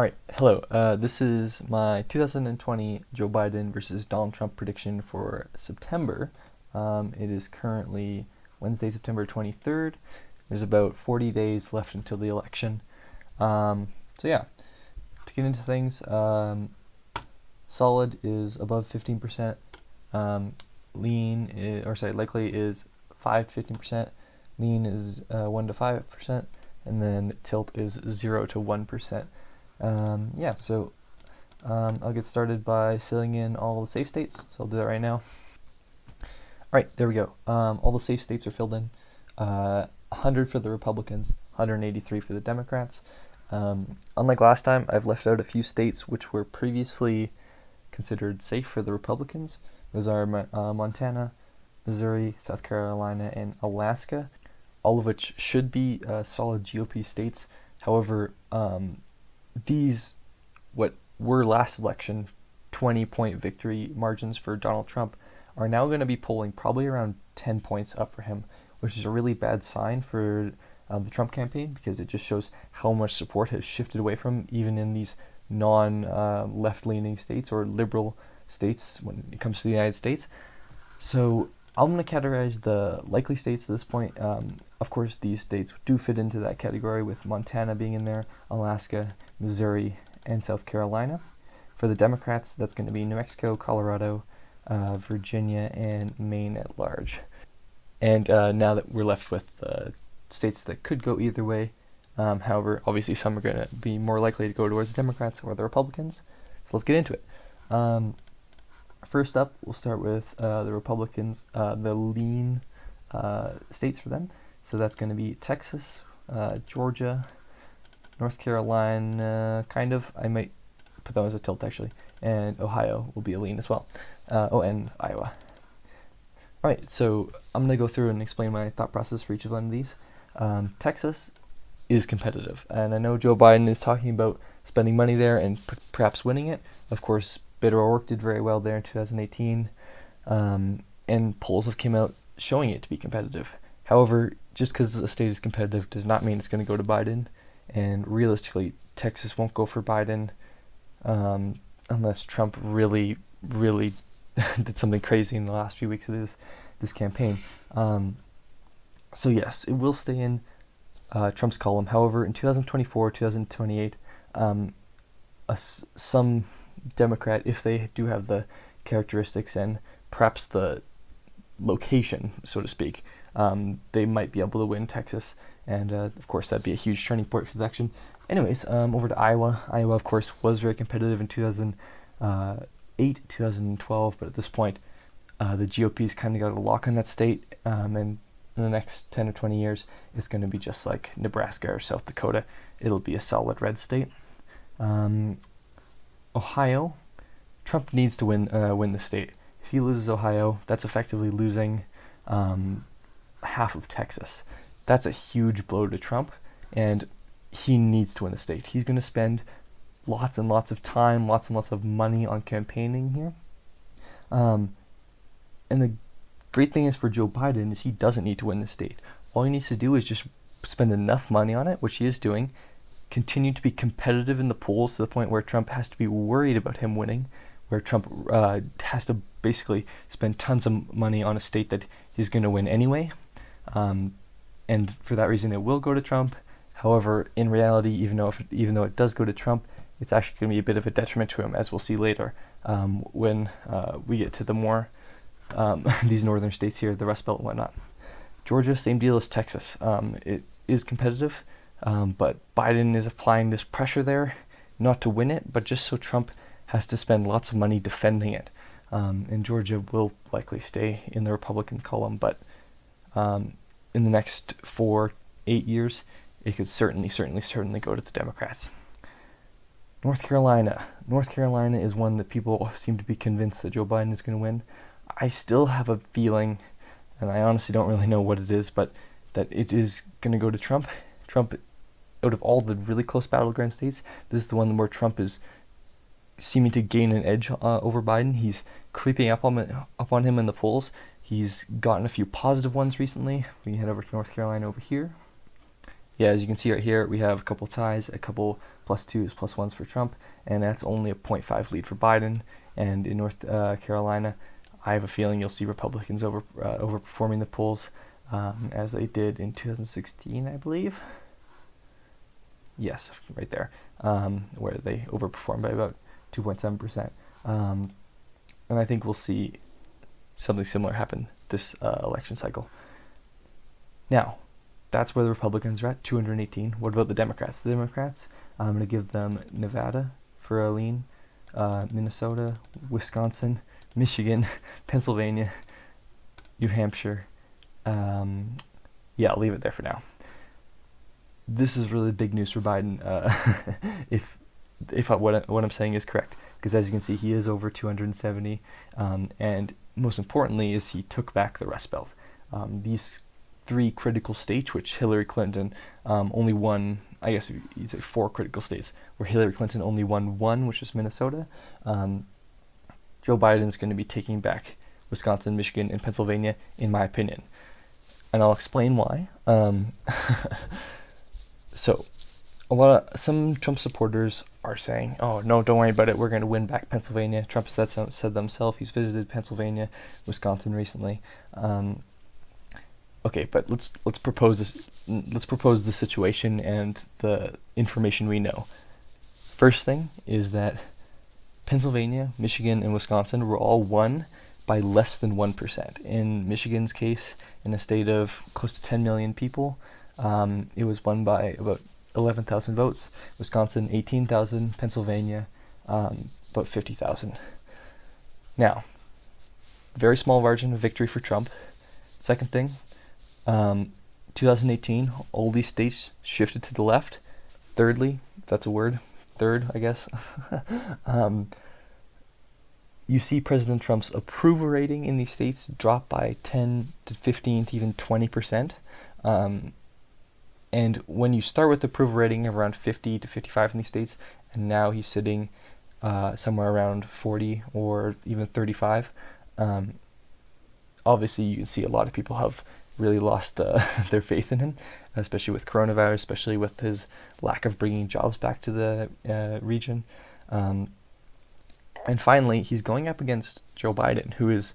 All right, hello. This is my 2020 Joe Biden versus Donald Trump prediction for September. It is currently Wednesday, September 23rd. There's about 40 days left until the election. So yeah, to get into things, solid is above 15%. Likely is 5 to 15%. Lean is 1 to 5%, and then tilt is 0 to 1%. I'll get started by filling in all the safe states, so I'll do that right now. Alright, there we go. All the safe states are filled in. 100 for the Republicans, 183 for the Democrats. Unlike last time, I've left out a few states which were previously considered safe for the Republicans. Those are Montana, Missouri, South Carolina, and Alaska, all of which should be solid GOP states. However, these, what were last election 20-point victory margins for Donald Trump, are now going to be polling probably around 10 points up for him, which is a really bad sign for the Trump campaign, because it just shows how much support has shifted away from him, even in these non-left-leaning states or liberal states when it comes to the United States. So I'm going to categorize the likely states at this point. Of course, these states do fit into that category, with Montana being in there, Alaska, Missouri, and South Carolina. For the Democrats, that's going to be New Mexico, Colorado, Virginia, and Maine at large. And now that we're left with states that could go either way, however, obviously some are going to be more likely to go towards the Democrats or the Republicans. So let's get into it. First up, we'll start with the Republicans, the lean states for them. So that's going to be Texas, Georgia, North Carolina, kind of. I might put that as a tilt, actually. And Ohio will be a lean as well. And Iowa. All right, so I'm going to go through and explain my thought process for each of one of these. Texas is competitive, and I know Joe Biden is talking about spending money there and perhaps winning it. Of course, Beto O'Rourke did very well there in 2018, and polls have come out showing it to be competitive. However, just because a state is competitive does not mean it's going to go to Biden, and realistically, Texas won't go for Biden unless Trump really did something crazy in the last few weeks of this campaign. So yes, it will stay in Trump's column. However, in 2024, 2028, some Democrat, if they do have the characteristics and perhaps the location, so to speak, they might be able to win Texas, and of course that'd be a huge turning point for the election. Anyways, over to Iowa. Iowa, of course, was very competitive in 2008, 2012, but at this point, the GOP's kind of got a lock on that state, and in the next 10 or 20 years, it's going to be just like Nebraska or South Dakota. It'll be a solid red state. Ohio, Trump needs to win the state. If he loses Ohio, that's effectively losing half of Texas. That's a huge blow to Trump, and he needs to win the state. He's going to spend lots and lots of time, lots and lots of money on campaigning here. And the great thing is for Joe Biden is he doesn't need to win the state. All he needs to do is just spend enough money on it, which he is doing, continue to be competitive in the polls to the point where Trump has to be worried about him winning, where Trump has to basically spend tons of money on a state that he's going to win anyway. And for that reason, it will go to Trump. However, in reality, even though it does go to Trump, it's actually going to be a bit of a detriment to him, as we'll see later when we get to the more these northern states here, the Rust Belt and whatnot. Georgia, same deal as Texas. It is competitive, but Biden is applying this pressure there, not to win it, but just so Trump has to spend lots of money defending it. And Georgia will likely stay in the Republican column, but in the next 4-8 years, it could certainly go to the Democrats. North Carolina. North Carolina is one that people seem to be convinced that Joe Biden is going to win. I still have a feeling, and I honestly don't really know what it is, but that it is going to go to Trump. Trump, out of all the really close battleground states, this is the one where Trump is seeming to gain an edge over Biden. He's creeping up on him in the polls. He's gotten a few positive ones recently. We can head over to North Carolina over here. yeah, as you can see right here, we have a couple ties, a couple +2s, +1s for Trump, and that's only a 0.5 lead for Biden. And in North Carolina, I have a feeling you'll see Republicans overperforming the polls, as they did in 2016, I believe. Yes, right there, where they overperformed by about 2.7%. And I think we'll see something similar happen this election cycle. Now, that's where the Republicans are at, 218. What about the Democrats? The Democrats, I'm going to give them Nevada for a lean, Minnesota, Wisconsin, Michigan, Pennsylvania, New Hampshire. Yeah, I'll leave it there for now. This is really big news for Biden, if what I'm saying is correct, because as you can see, he is over 270, and most importantly is he took back the Rust Belt. These 3 critical states, which Hillary Clinton only won, I guess you'd say 4 critical states, where Hillary Clinton only won 1, which was Minnesota. Joe Biden's going to be taking back Wisconsin, Michigan, and Pennsylvania, in my opinion. And I'll explain why. So, some Trump supporters are saying, "Oh no, don't worry about it. We're going to win back Pennsylvania." Trump said himself. He's visited Pennsylvania, Wisconsin recently. Okay, but let's propose this. Let's propose the situation and the information we know. First thing is that Pennsylvania, Michigan, and Wisconsin were all won by less than 1%. In Michigan's case, in a state of close to 10 million people, it was won by about 11,000 votes. Wisconsin, 18,000. Pennsylvania, about 50,000. Now, very small margin of victory for Trump. Second thing, 2018, all these states shifted to the left. Thirdly, if that's a word, I guess, you see President Trump's approval rating in these states drop by 10 to 15 to even 20%. And when you start with approval rating of around 50 to 55 in these states, and now he's sitting somewhere around 40 or even 35, obviously you can see a lot of people have really lost their faith in him, especially with coronavirus, especially with his lack of bringing jobs back to the region. And finally, he's going up against Joe Biden, who is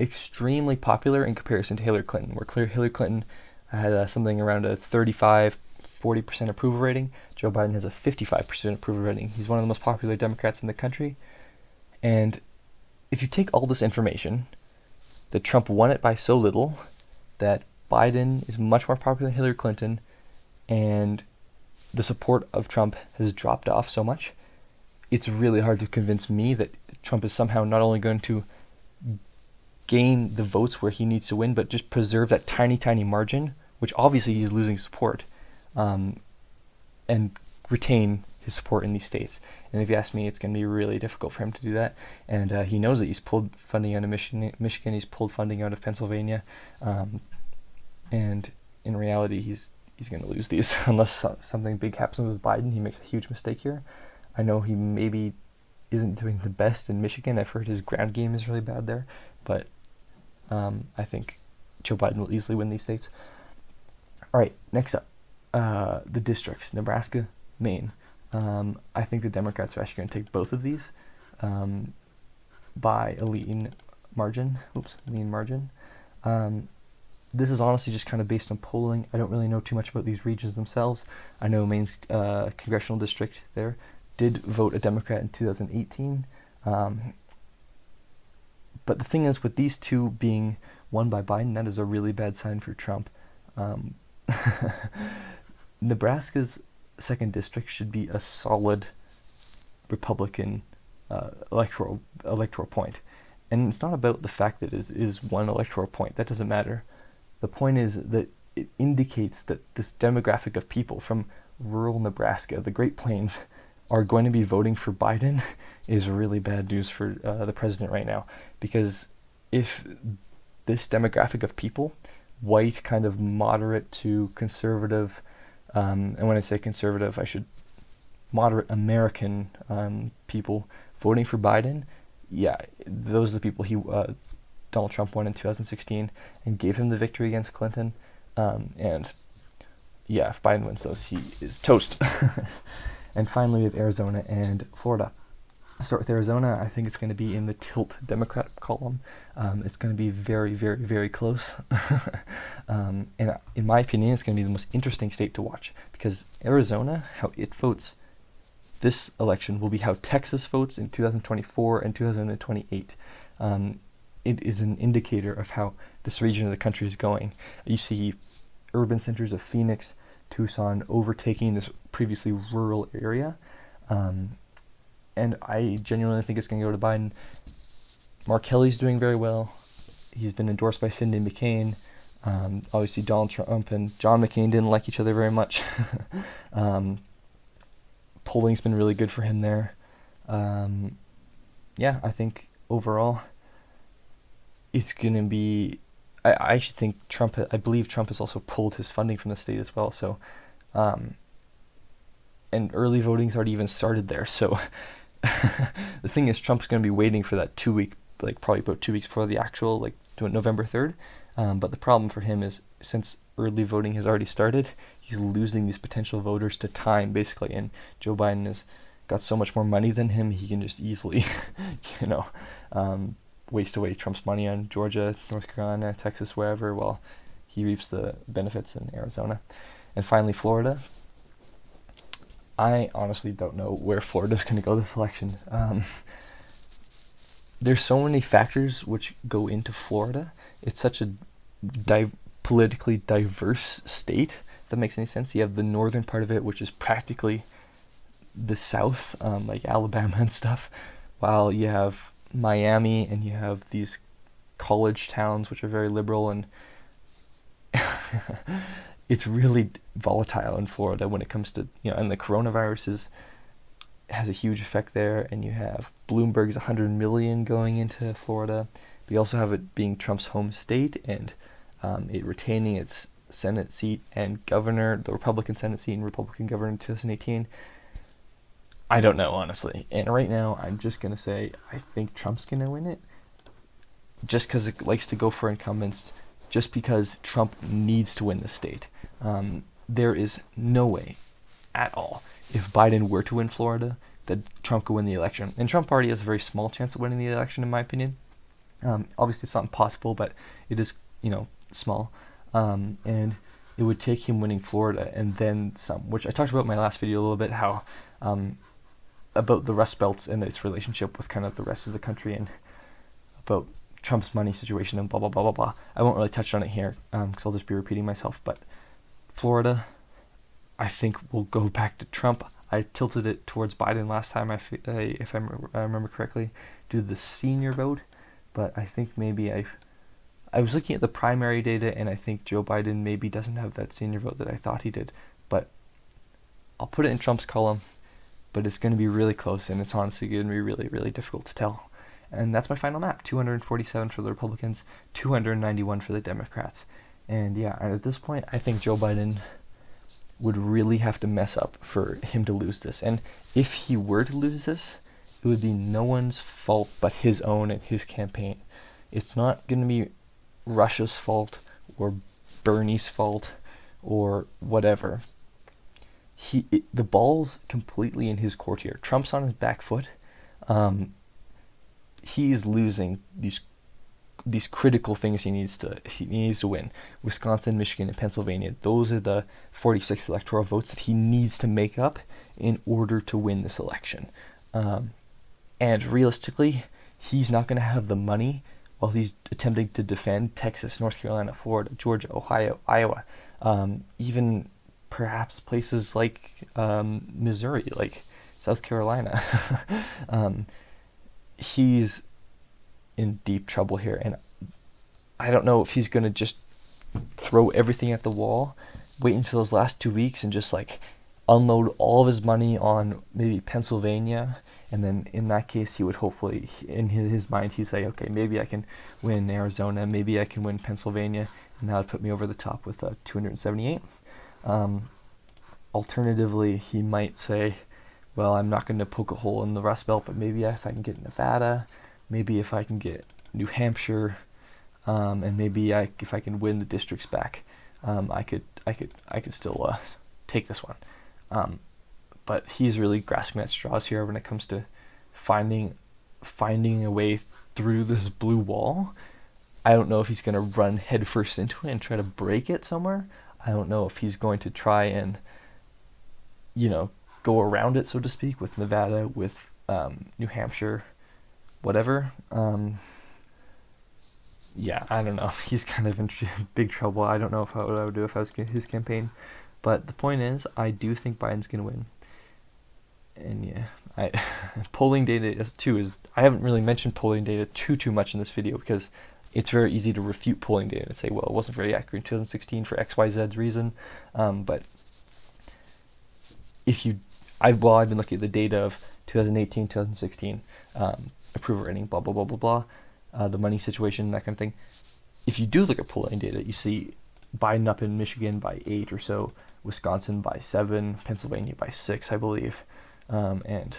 extremely popular in comparison to Hillary Clinton. Where Hillary Clinton had something around a 35-40% approval rating, Joe Biden has a 55% approval rating. He's one of the most popular Democrats in the country. And if you take all this information, that Trump won it by so little, that Biden is much more popular than Hillary Clinton, and the support of Trump has dropped off so much, it's really hard to convince me that Trump is somehow not only going to gain the votes where he needs to win, but just preserve that tiny, tiny margin, which obviously he's losing support, and retain his support in these states. And if you ask me, it's going to be really difficult for him to do that. And he knows that he's pulled funding out of Michigan, he's pulled funding out of Pennsylvania, and in reality, he's going to lose these unless something big happens with Biden. He makes a huge mistake here. I know he maybe isn't doing the best in Michigan. I've heard his ground game is really bad there, but I think Joe Biden will easily win these states. All right, next up, the districts, Nebraska, Maine. I think the Democrats are actually going to take both of these by a lean margin. This is honestly just kind of based on polling. I don't really know too much about these regions themselves. I know Maine's congressional district there did vote a Democrat in 2018. But the thing is, with these two being won by Biden, that is a really bad sign for Trump. Nebraska's second district should be a solid Republican electoral point. And it's not about the fact that it is one electoral point. That doesn't matter. The point is that it indicates that this demographic of people from rural Nebraska, the Great Plains, are going to be voting for Biden is really bad news for the president right now. Because if this demographic of people, white, kind of moderate to conservative, and when I say conservative, I should moderate American people voting for Biden, yeah, those are the people Donald Trump won in 2016 and gave him the victory against Clinton. And yeah, if Biden wins those, he is toast. And finally, we have Arizona and Florida. I'll start with Arizona. I think it's going to be in the tilt Democrat column. It's going to be very, very, very close. And in my opinion, it's going to be the most interesting state to watch, because Arizona, how it votes this election, will be how Texas votes in 2024 and 2028. It is an indicator of how this region of the country is going. You see urban centers of Phoenix, Tucson overtaking this previously rural area. And I genuinely think it's going to go to Biden. Mark Kelly's doing very well. He's been endorsed by Cindy McCain. Obviously, Donald Trump and John McCain didn't like each other very much. Polling's been really good for him there. Yeah, I think overall it's going to be... I actually think I believe Trump has also pulled his funding from the state as well. So, and early voting's already even started there. So the thing is, Trump's going to be waiting for that 2 week, like probably about 2 weeks before the actual, like November 3rd. But the problem for him is, since early voting has already started, he's losing these potential voters to time, basically. And Joe Biden has got so much more money than him, he can just easily, waste away Trump's money on Georgia, North Carolina, Texas, wherever, while he reaps the benefits in Arizona. And finally, Florida. I honestly don't know where Florida's going to go this election. There's so many factors which go into Florida. It's such a politically diverse state, if that makes any sense. You have the northern part of it, which is practically the South, like Alabama and stuff, while you have Miami and you have these college towns which are very liberal, and it's really volatile in Florida when it comes to, and the coronavirus has a huge effect there, and you have Bloomberg's 100 million going into Florida. We also have it being Trump's home state, and it retaining its Senate seat and governor, the Republican Senate seat and Republican governor in 2018. I don't know, honestly. And right now, I'm just going to say I think Trump's going to win it, just because it likes to go for incumbents, just because Trump needs to win the state. There is no way at all, if Biden were to win Florida, that Trump could win the election. And Trump already has a very small chance of winning the election, in my opinion. Obviously, it's not impossible, but it is, small. And it would take him winning Florida and then some, which I talked about in my last video a little bit, how about the Rust Belt and its relationship with kind of the rest of the country, and about Trump's money situation and blah, blah, blah, blah, blah. I won't really touch on it here because I'll just be repeating myself. But Florida, I think, will go back to Trump. I tilted it towards Biden last time, if I remember correctly, due to the senior vote. But I think maybe I was looking at the primary data, and I think Joe Biden maybe doesn't have that senior vote that I thought he did. But I'll put it in Trump's column. But it's going to be really close, and it's honestly going to be really, really difficult to tell. And that's my final map: 247 for the Republicans, 291 for the Democrats. And yeah, at this point, I think Joe Biden would really have to mess up for him to lose this. And if he were to lose this, it would be no one's fault but his own and his campaign. It's not going to be Russia's fault or Bernie's fault or whatever. The ball's completely in his court here. Trump's on his back foot. He's losing these critical things he needs to win. Wisconsin, Michigan, and Pennsylvania. Those are the 46 electoral votes that he needs to make up in order to win this election. And realistically, he's not going to have the money while he's attempting to defend Texas, North Carolina, Florida, Georgia, Ohio, Iowa, even perhaps places like Missouri, like South Carolina. He's in deep trouble here, and I don't know if he's going to just throw everything at the wall, wait until those last 2 weeks, and just like unload all of his money on maybe Pennsylvania, and then in that case he would hopefully, in his mind, he'd say, okay, maybe I can win Arizona, maybe I can win Pennsylvania, and that would put me over the top with 278. Alternatively, he might say, well, I'm not going to poke a hole in the Rust Belt, but maybe if I can get Nevada, maybe if I can get New Hampshire, and maybe if I can win the districts back. I could still take this one. But he's really grasping at straws here when it comes to finding a way through this blue wall. I don't know if he's going to run headfirst into it and try to break it somewhere. I don't know if he's going to try and, go around it, so to speak, with Nevada, with New Hampshire, whatever. Yeah, I don't know. He's kind of in big trouble. I don't know what I would do if I was his campaign. But the point is, I do think Biden's going to win. And yeah, polling data is I haven't really mentioned polling data too much in this video because it's very easy to refute polling data and say, well, it wasn't very accurate in 2016 for XYZ reason. But I've been looking at the data of 2018, 2016, approval rating, blah, blah, blah, blah, blah, the money situation, that kind of thing. If you do look at polling data, you see Biden up in Michigan by 8 or so, Wisconsin by 7, Pennsylvania by 6, I believe. And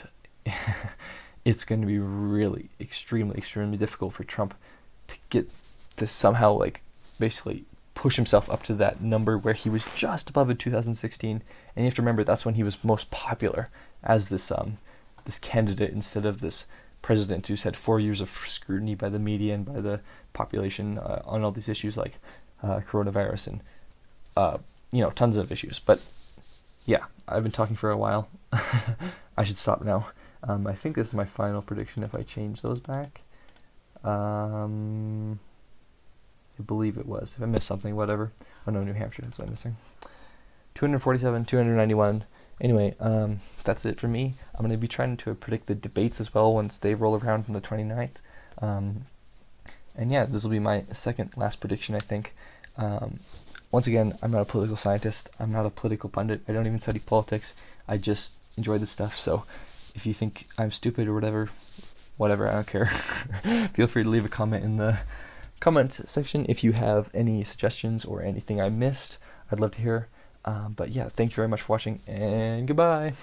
it's going to be really extremely difficult for Trump to get to somehow basically push himself up to that number where he was just above in 2016. And you have to remember that's when he was most popular as this candidate instead of this president who's had 4 years of scrutiny by the media and by the population on all these issues like coronavirus and tons of issues. But yeah, I've been talking for a while. I should stop now. I think this is my final prediction if I change those back. I believe it was. If I missed something, whatever. Oh no, New Hampshire, that's what I'm missing. 247, 291. Anyway, that's it for me. I'm going to be trying to predict the debates as well once they roll around on the 29th. And yeah, this will be my second last prediction, I think. Once again, I'm not a political scientist. I'm not a political pundit. I don't even study politics. I just enjoy this stuff. So if you think I'm stupid or whatever, I don't care. Feel free to leave a comment in the comment section if you have any suggestions or anything I missed. I'd love to hear. But yeah, thank you very much for watching, and goodbye.